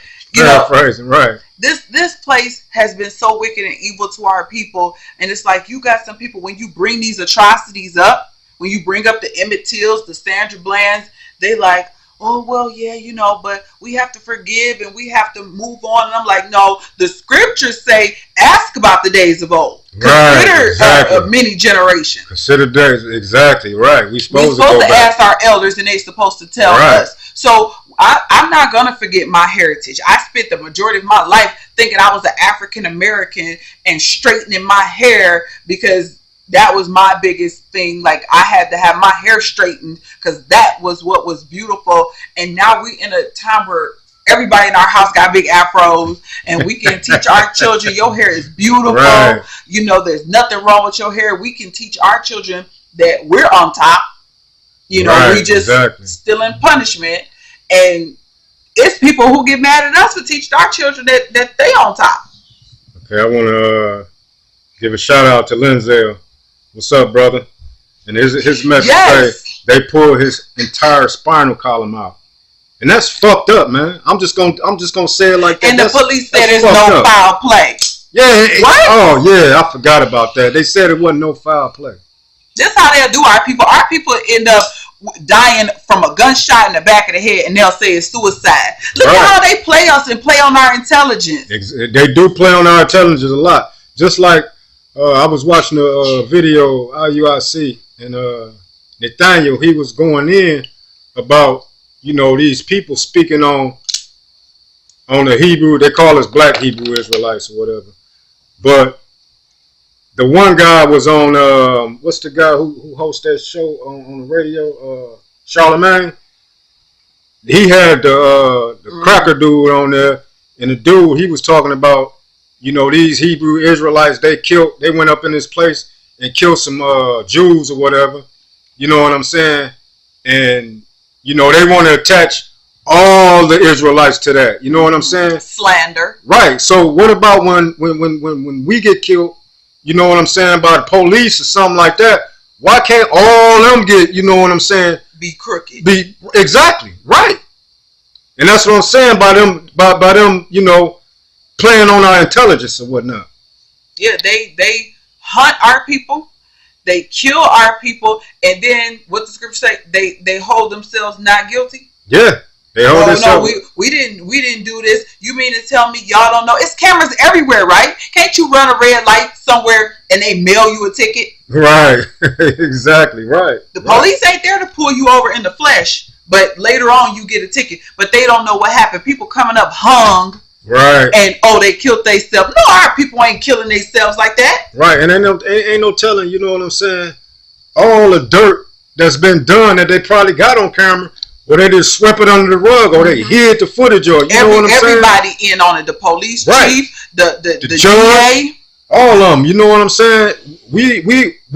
This place has been so wicked and evil to our people. And it's like, you got some people, when you bring these atrocities up, when you bring up the Emmett Tills, the Sandra Blands, they like, oh, well, yeah, but we have to forgive and we have to move on. And I'm like, no, the scriptures say, ask about the days of old. Consider many generations. Consider days, exactly, right. We're supposed to ask our elders and they're supposed to tell us. So I'm not going to forget my heritage. I spent the majority of my life thinking I was an African American and straightening my hair because that was my biggest thing. Like, I had to have my hair straightened because that was what was beautiful. And now we in a time where everybody in our house got big afros and we can teach our children, your hair is beautiful. There's nothing wrong with your hair. We can teach our children that we're on top. We just still in punishment. And it's people who get mad at us for teaching our children that they on top. Okay, I want to give a shout out to Linzel. What's up, brother? And his message say they pulled his entire spinal column out, and that's fucked up, man. I'm just gonna say it like that. And the police said there's no foul play. Yeah. What? Oh yeah, I forgot about that. They said it wasn't no foul play. That's how they'll do our people. Our people end up dying from a gunshot in the back of the head, and they'll say it's suicide. Look at how they play us and play on our intelligence. They do play on our intelligence a lot. Just like I was watching a video, IUIC, and Nathaniel, he was going in about, these people speaking on the Hebrew. They call us black Hebrew Israelites or whatever. But the one guy was on, what's the guy who hosts that show on the radio? Charlemagne. He had the cracker dude on there, and the dude, he was talking about, these Hebrew Israelites, they went up in this place and killed some Jews or whatever. You know what I'm saying? And, they want to attach all the Israelites to that. You know what I'm saying? Slander. Right. So what about when we get killed, you know what I'm saying, by the police or something like that? Why can't all them get, you know what I'm saying? Be crooked. Exactly. Right. And that's what I'm saying by them, playing on our intelligence or whatnot. Yeah, they hunt our people, they kill our people, and then what the scripture say, they hold themselves not guilty. Yeah. They hold this no, up. we didn't do this. You mean to tell me y'all don't know? It's cameras everywhere, right? Can't you run a red light somewhere and they mail you a ticket? Right. Exactly. Right. The police ain't there to pull you over in the flesh, but later on you get a ticket. But they don't know what happened. People coming up hung. Right. And they killed themselves. No, our people ain't killing themselves like that. Right. And ain't no telling. You know what I'm saying? All the dirt that's been done that they probably got on camera. Or they just swept it under the rug, or they hid the footage, or you know what I'm saying? Everybody in on it. The police chief, the judge, DA, all of them. You know what I'm saying? We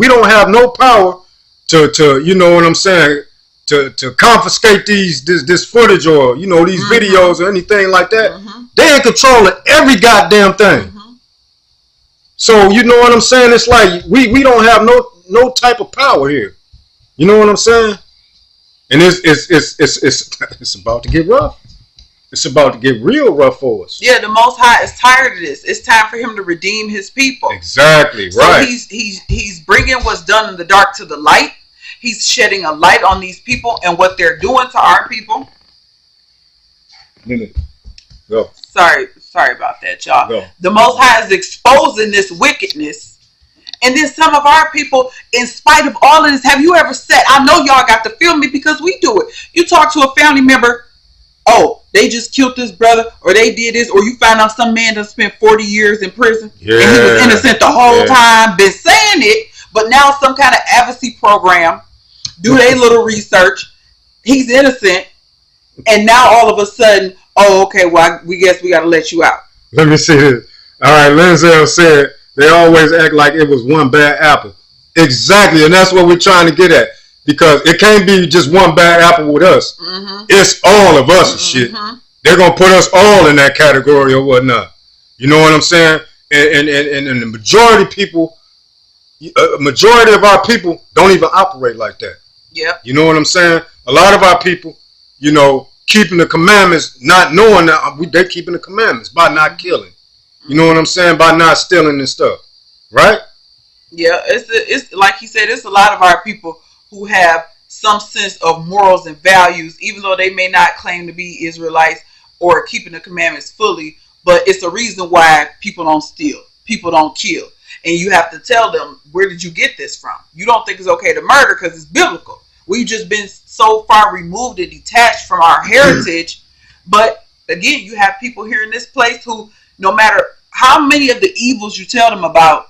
don't have no power to you know what I'm saying, to confiscate this footage or you know these videos or anything like that. They in control of every goddamn thing. So you know what I'm saying? It's like we don't have no type of power here. You know what I'm saying? And it's about to get rough. It's about to get real rough for us. Yeah, the Most High is tired of this. It's time for him to redeem his people. Exactly, so right. He's bringing what's done in the dark to the light. He's shedding a light on these people and what they're doing to our people. Go. Sorry about that, y'all. Go. The Most High is exposing this wickedness. And then some of our people, in spite of all of this, have you ever said, I know y'all got to feel me because we do it. You talk to a family member, oh, they just killed this brother, or they did this, or you find out some man that spent 40 years in prison, and he was innocent the whole time, been saying it, but now some kind of advocacy program, do their little research, he's innocent, and now all of a sudden, oh, okay, well, we guess we got to let you out. Let me see this. All right, Lenzel said, they always act like it was one bad apple. Exactly, and that's what we're trying to get at. Because it can't be just one bad apple with us. It's all of us and shit. They're going to put us all in that category or whatnot. You know what I'm saying? And the majority of our people don't even operate like that. Yep. You know what I'm saying? A lot of our people, you know, keeping the commandments, not knowing that they're keeping the commandments by not killing. You know what I'm saying? By not stealing and stuff. Right? Yeah, it's like he said, it's a lot of our people who have some sense of morals and values, even though they may not claim to be Israelites or keeping the commandments fully, but it's a reason why people don't steal, people don't kill. And you have to tell them, where did you get this from? You don't think it's okay to murder because it's biblical. We've just been so far removed and detached from our heritage. But again, you have people here in this place who, no matter how many of the evils you tell them about,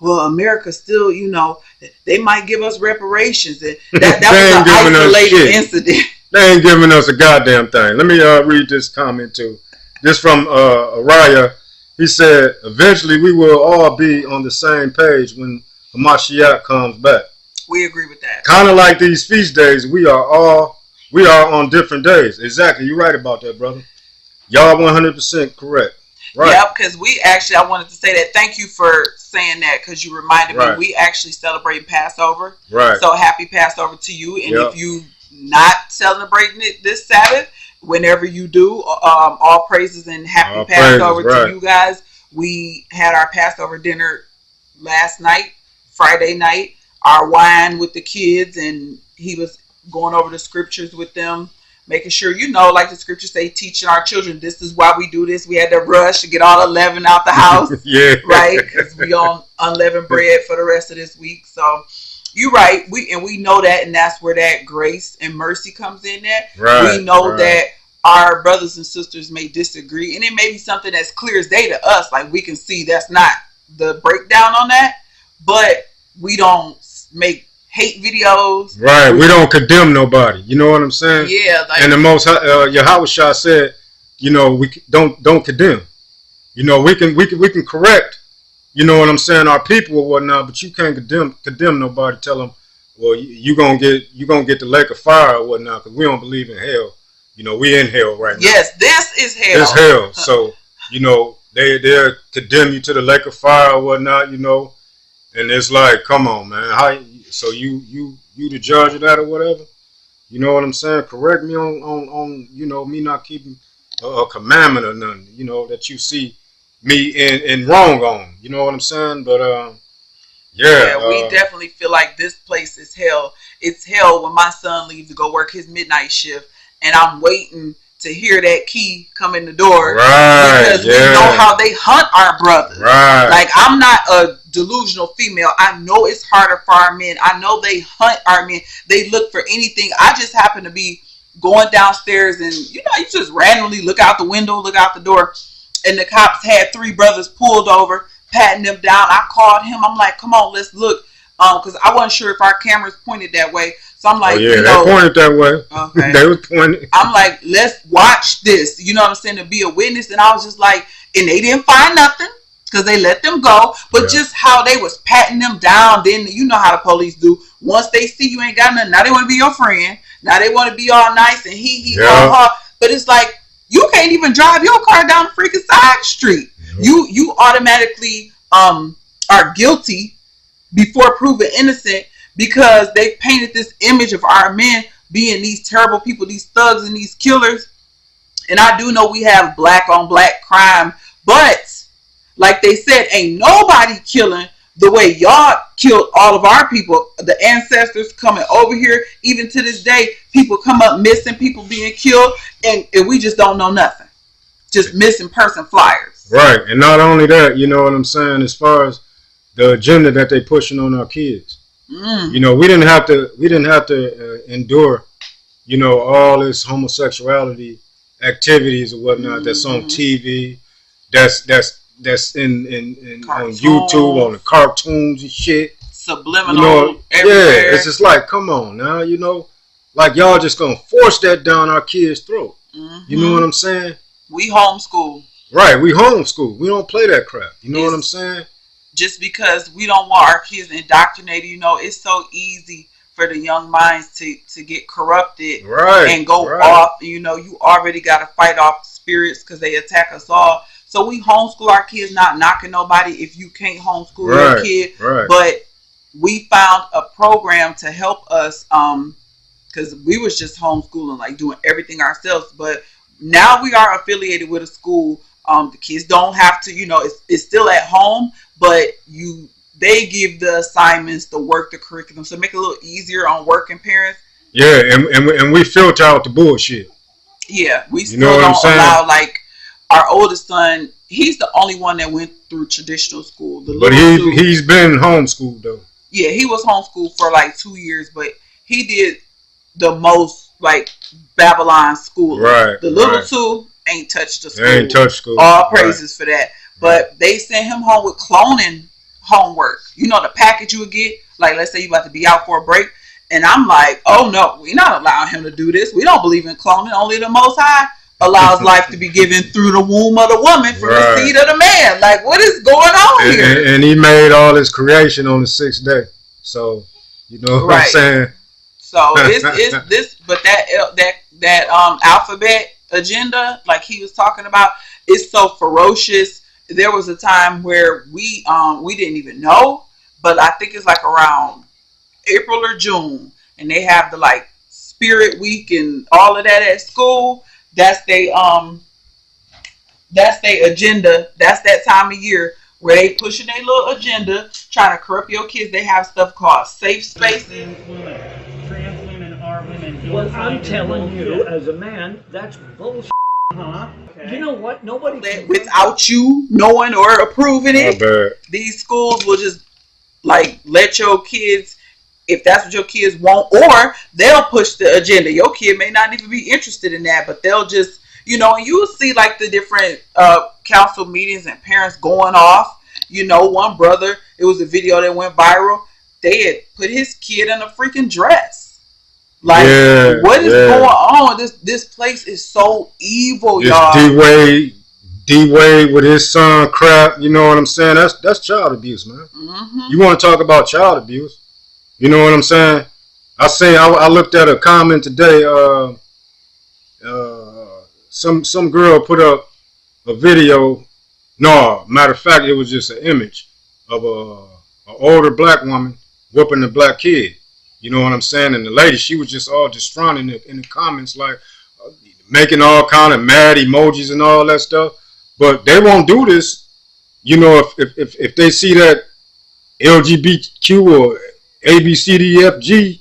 well, America still, you know, they might give us reparations. And that was an isolated incident. They ain't giving us a goddamn thing. Let me read this comment too. This from Araya. He said, eventually we will all be on the same page when Hamashiach comes back. We agree with that. Kind of like these feast days, we are on different days. Exactly. You're right about that, brother. Y'all 100% correct. Right. Yeah, because I wanted to say that. Thank you for saying that because you reminded me. We actually celebrate Passover. Right. So happy Passover to you. And if you not celebrating it this Sabbath, whenever you do, all praises and happy Passover to you guys. We had our Passover dinner last night, Friday night, our wine with the kids, and he was going over the scriptures with them. Making sure, you know, like the scriptures say, teaching our children, this is why we do this. We had to rush to get all 11 out the house. Yeah. Right? Because we on unleavened bread for the rest of this week. So you're right. We know that, and that's where that grace and mercy comes in at. Right. We know that our brothers and sisters may disagree, and it may be something that's clear as day to us. Like we can see that's not the breakdown on that, but we don't make hate videos. Right. We don't condemn nobody. You know what I'm saying? Yeah. Like, and the most Yahushua said, you know, we don't condemn. You know, we can correct, you know what I'm saying, our people or whatnot, but you can't condemn nobody. Tell them, well, you gonna get the lake of fire or whatnot, because we don't believe in hell. You know, we in hell right now. Yes, this is hell. It's hell. So, you know, they'll condemn you to the lake of fire or whatnot, you know, and it's like, come on, man. So you the judge of that or whatever? You know what I'm saying? Correct me on you know, me not keeping a commandment or nothing, you know, that you see me in wrong on. You know what I'm saying? But we definitely feel like this place is hell. It's hell when my son leaves to go work his midnight shift, and I'm waiting to hear that key come in the door. Right. Because we know how they hunt our brothers. Right. Like, I'm not a delusional female. I know it's harder for our men. I know they hunt our men. They look for anything. I just happen to be going downstairs and, you just randomly look out the window, look out the door. And the cops had 3 brothers pulled over, patting them down. I called him. I'm like, come on, let's look. Because I wasn't sure if our cameras pointed that way. So I'm like, they pointed that way. Okay. They was pointing. I'm like, let's watch this. You know what I'm saying? To be a witness. And I was just like, and they didn't find nothing because they let them go. But just how they was patting them down. Then you know how the police do. Once they see you ain't got nothing, now they want to be your friend. Now they want to be all nice and ha ha. But it's like, you can't even drive your car down the freaking side street. You automatically are guilty before proven innocent because they painted this image of our men being these terrible people, these thugs and these killers. And I do know we have black on black crime, but like they said, ain't nobody killing the way y'all killed all of our people, the ancestors coming over here. Even to this day, people come up missing, people being killed, and we just don't know nothing. Just missing person flyers. Right. And not only that, you know what I'm saying, as far as the agenda that they pushing on our kids. We didn't have to endure, all this homosexuality activities or whatnot that's on TV, that's in on YouTube, on the cartoons and shit. Subliminal everywhere. Yeah, it's just like, come on now, like y'all just gonna force that down our kids' throat. You know what I'm saying? We homeschool. Right, we homeschool. We don't play that crap. You know what I'm saying? Just because we don't want our kids indoctrinated, it's so easy for the young minds to get corrupted and go off. You already got to fight off spirits because they attack us all. So we homeschool our kids, not knocking nobody if you can't homeschool your kid. But we found a program to help us because we was just homeschooling, like doing everything ourselves. But now we are affiliated with a school. The kids don't have to, it's still at home, but they give the assignments, the work, the curriculum, so make it a little easier on working parents. Yeah, and we filter out the bullshit. Yeah, we still don't allow, like, our oldest son, he's the only one that went through traditional school. But he's been homeschooled, though. Yeah, he was homeschooled for like 2 years, but he did the most, like, Babylon school. Right. The little two ain't touched the school. They ain't touched school. All praises for that. But they sent him home with cloning homework. The package you would get, like, let's say you about to be out for a break, and I'm like, oh no, we're not allowing him to do this. We don't believe in cloning. Only the Most High allows life to be given through the womb of the woman from the seed of the man. Like, what is going on here? And he made all his creation on the 6th day. So, you know what I'm saying? So it's this, but that alphabet agenda, like he was talking about, is so ferocious. There was a time where we didn't even know, but I think it's like around April or June, and they have the like Spirit Week and all of that at school. That's their agenda. That's that time of year where they pushing their little agenda, trying to corrupt your kids. They have stuff called safe spaces. Trans women are women. Well, I'm telling you, as a man, that's bullshit. Okay. You know what? Nobody can, without you knowing or approving it. These schools will just like let your kids, if that's what your kids want, or they'll push the agenda. Your kid may not even be interested in that, but they'll just, and you'll see like the different council meetings and parents going off. One brother, it was a video that went viral. They had put his kid in a freaking dress. Like, what is going on? This place is so evil, y'all. D-Wade with his son crap. You know what I'm saying? That's child abuse, man. You want to talk about child abuse? You know what I'm saying? I looked at a comment today. Some girl put up a video. No, matter of fact, it was just an image of an older black woman whooping a black kid. You know what I'm saying? And the lady, she was just all distraught in the comments, like making all kind of mad emojis and all that stuff. But they won't do this, if they see that LGBTQ or ABCDFG,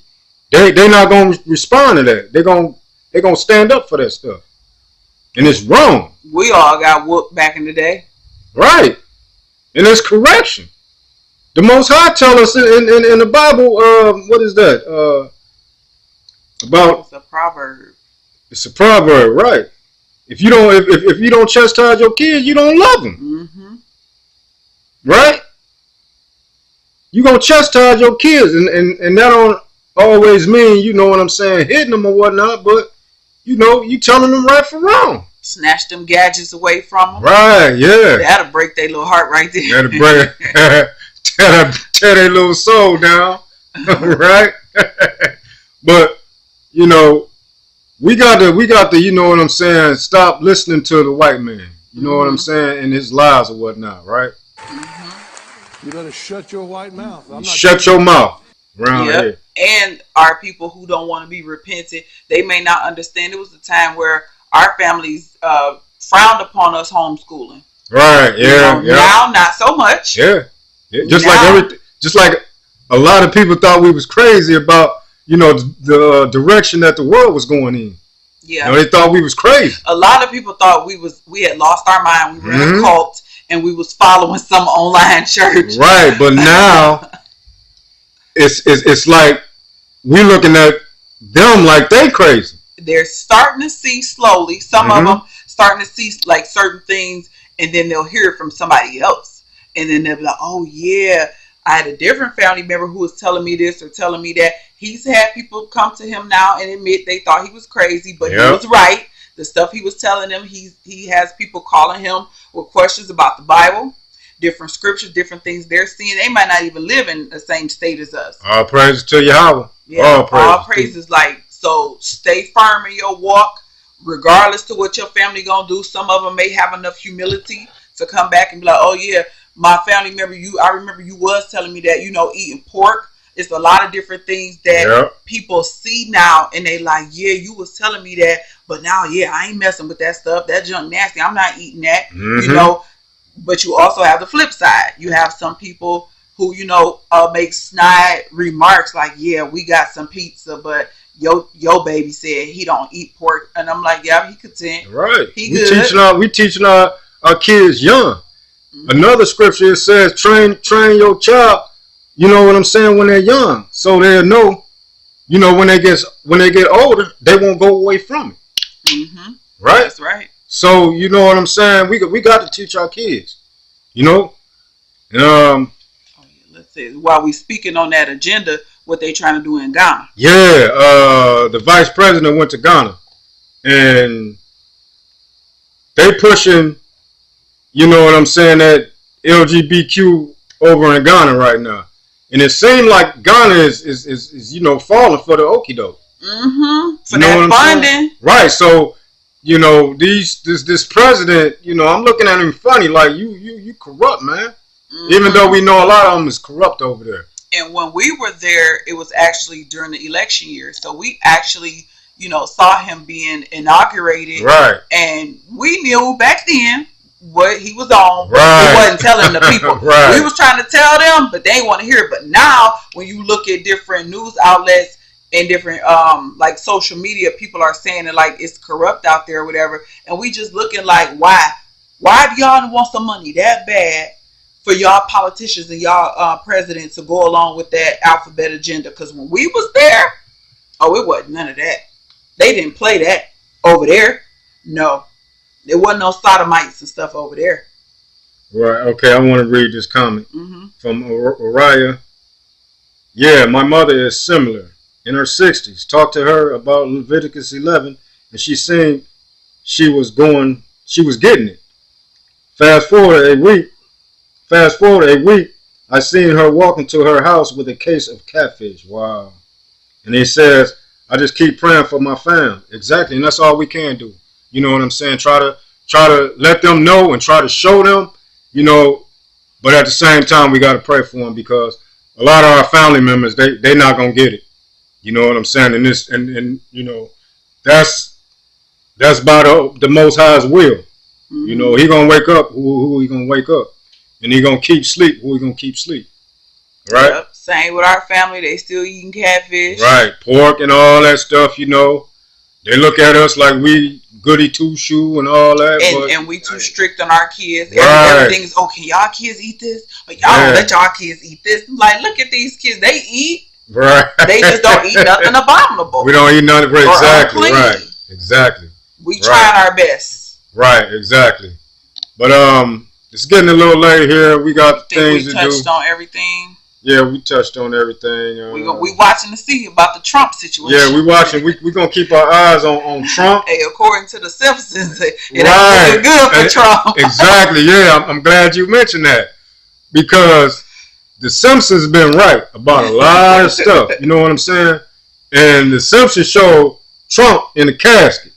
they're not gonna respond to that. They're they gonna stand up for that stuff, and it's wrong. We all got whooped back in the day. Right, and it's correction. The Most High tell us in the Bible, what is that? About It's a proverb. it's a proverb, right? If you don't if you don't chastise your kids, you don't love them, Mm-hmm. right? You gonna chastise your kids, and that don't always mean, you know what I'm saying, hitting them or whatnot, but you know, you telling them right from wrong. Snatch them gadgets away from them. Right, yeah. That'll break their little heart right there. That'll break, tear their little soul down, right? But you know, we got to, you know what I'm saying, stop listening to the white man. You know what I'm saying, and his lies or whatnot, right? Mm-hmm. You better shut your white mouth. I'm not Shut your mouth around Yep. here. And our people who don't want to be repentant, they may not understand. It was a time where our families frowned upon us homeschooling. Right, yeah, yeah. Now, not so much. Yeah. Just Now- like everything, just like a lot of people thought we was crazy about, you know, the direction that the world was going in. Yeah. You know, they thought we was crazy. A lot of people thought we had lost our mind. We were in Mhm. a cult and we was following some online church. Right, but now it's like we looking at them like they crazy. They're starting to see slowly. Some of Mhm. them starting to see like certain things, and then they'll hear it from somebody else, and then they'll be like, "Oh yeah, I had a different family member who was telling me this or telling me that." He's had people come to him now and admit they thought he was crazy, but he Yep. was right. The stuff he was telling them, he has people calling him with questions about the Bible, different scriptures, different things they're seeing. They might not even live in the same state as us. All praises to Yahweh. Yeah, all All praises. Like, so stay firm in your walk, regardless to what your family gonna do. Some of them may have enough humility to come back and be like, "Oh yeah, my family member, I remember you was telling me that, you know, eating pork." It's a lot of different things that Yep. people see now, and they like, "Yeah, you was telling me that, but now, yeah, I ain't messing with that stuff. That junk nasty. I'm not eating that." Mhm. You know. But you also have the flip side. You have some people who, you know, make snide remarks like, "Yeah, we got some pizza, but your baby said he don't eat pork," and I'm like, "Yeah, he content." Right. He we good. teaching our kids young. Mhm. Another scripture, it says, train your child, you know what I'm saying, when they're young, so they'll know, you know, when they get older, they won't go away from it. Mm-hmm. Right? That's right. So you know what I'm saying? We got to teach our kids. You know? Oh, yeah, let's see. While we speaking on that agenda, what they trying to do in Ghana? Yeah, the vice president went to Ghana, and they pushing, you know what I'm saying, that LGBTQ over in Ghana right now, and it seemed like Ghana is you know, falling for the okie doke. Mm-hmm. For You know what that I'm saying? funding. Right. So you know, this president, you know, I'm looking at him funny, like you corrupt, man. Mm-hmm. Even though we know a lot of them is corrupt over there. And when we were there, it was actually during the election year. So we actually, you know, saw him being inaugurated. Right. And we knew back then what he was on. But Right. he wasn't telling the people. Right. We was trying to tell them, but they didn't want to hear it. But now, when you look at different news outlets and different, like social media, people are saying it like it's corrupt out there or whatever. And we just looking like, why? Why do y'all want some money that bad for y'all politicians and y'all presidents to go along with that alphabet agenda? Because when we was there, oh, it wasn't none of that. They didn't play that over there. No. There wasn't no sodomites and stuff over there. Right. Okay. I want to read this comment Mm-hmm. from Oriah. Yeah, my mother is similar. In her 60s. Talked to her about Leviticus 11, and she said she was getting it. Fast forward a week, I seen her walk into her house with a case of catfish. Wow. And he says, I just keep praying for my fam. Exactly, and that's all we can do. You know what I'm saying? Try to let them know and try to show them, you know, but at the same time, we got to pray for them, because a lot of our family members, they not going to get it. You know what I'm saying? And this, and you know, that's by the Most High's will. Mm-hmm. You know, he gonna wake up who he gonna wake up, and he gonna keep sleep who he gonna keep sleep. Right? Yep. Same with our family. They still eating catfish. Right. Pork and all that stuff. You know, They look at us like we goody two-shoe and all that. And we too strict on our kids. Right. Everything is, oh, can y'all kids eat this? But y'all don't let y'all kids eat this. Like, look at these kids. They eat. Right. They just don't eat nothing abominable. We don't eat nothing. Right. Exactly. Unclean. Right. Exactly. We trying our best. Right. Exactly. But it's getting a little late here. We got things to do. We touched on everything. Yeah, we touched on everything. We watching to see about the Trump situation. Yeah, we watching. We gonna keep our eyes on Trump. Hey, according to the Simpsons, it right. ain't good for Trump. Exactly. Yeah, I'm glad you mentioned that because the Simpsons have been right about a lot of stuff. You know what I'm saying? And the Simpsons showed Trump in the casket.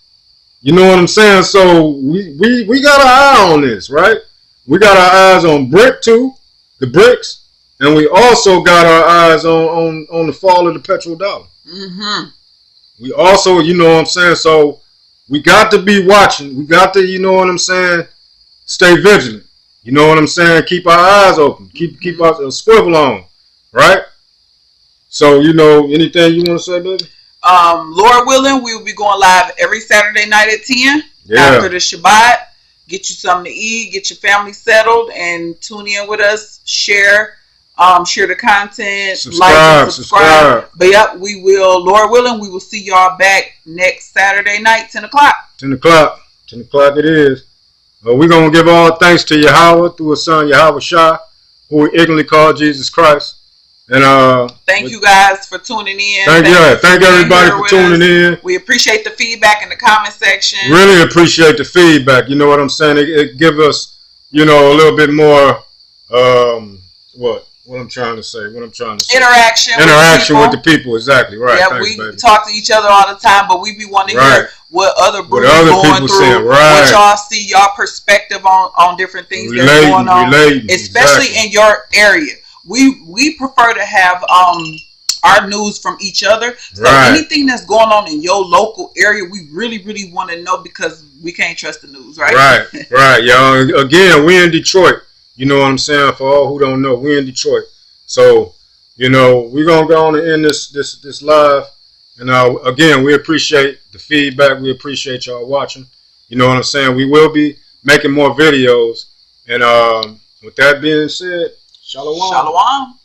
You know what I'm saying? So we got our eye on this, right? We got our eyes on Brick too, the BRICS. And we also got our eyes on the fall of the petrodollar. Mm-hmm. We also, you know what I'm saying? So we got to be watching. We got to, you know what I'm saying, stay vigilant. You know what I'm saying? Keep our eyes open. Keep our swivel on. Right? So, you know, anything you want to say, baby? Lord willing, we will be going live every Saturday night at 10 after the Shabbat. Get you something to eat, get your family settled, and tune in with us. Share the content, like and subscribe. But yep, we will, Lord willing, we will see y'all back next Saturday night, 10 o'clock. 10 o'clock. 10 o'clock it is. We're going to give all thanks to Yahweh through his son Yahweh Shah, who we ignorantly call Jesus Christ. And thank you guys for tuning in. Thank everybody for tuning in. We appreciate the feedback in the comment section. Really appreciate the feedback. You know what I'm saying? It gives us, you know, a little bit more What I'm trying to say. Interaction with the people. Exactly. Right. Yeah, we talk to each other all the time, but we be wanting to hear what other groups going through, saying, what y'all see, y'all perspective on different things that's going on, especially in your area. We prefer to have our news from each other. So anything that's going on in your local area, we really, really want to know because we can't trust the news, right? Right, y'all. Again, we in Detroit. You know what I'm saying? For all who don't know, we're in Detroit. So, you know, we're going to go on and end this live. And again, we appreciate the feedback. We appreciate y'all watching. You know what I'm saying? We will be making more videos. And with that being said, Shalom. Shalom.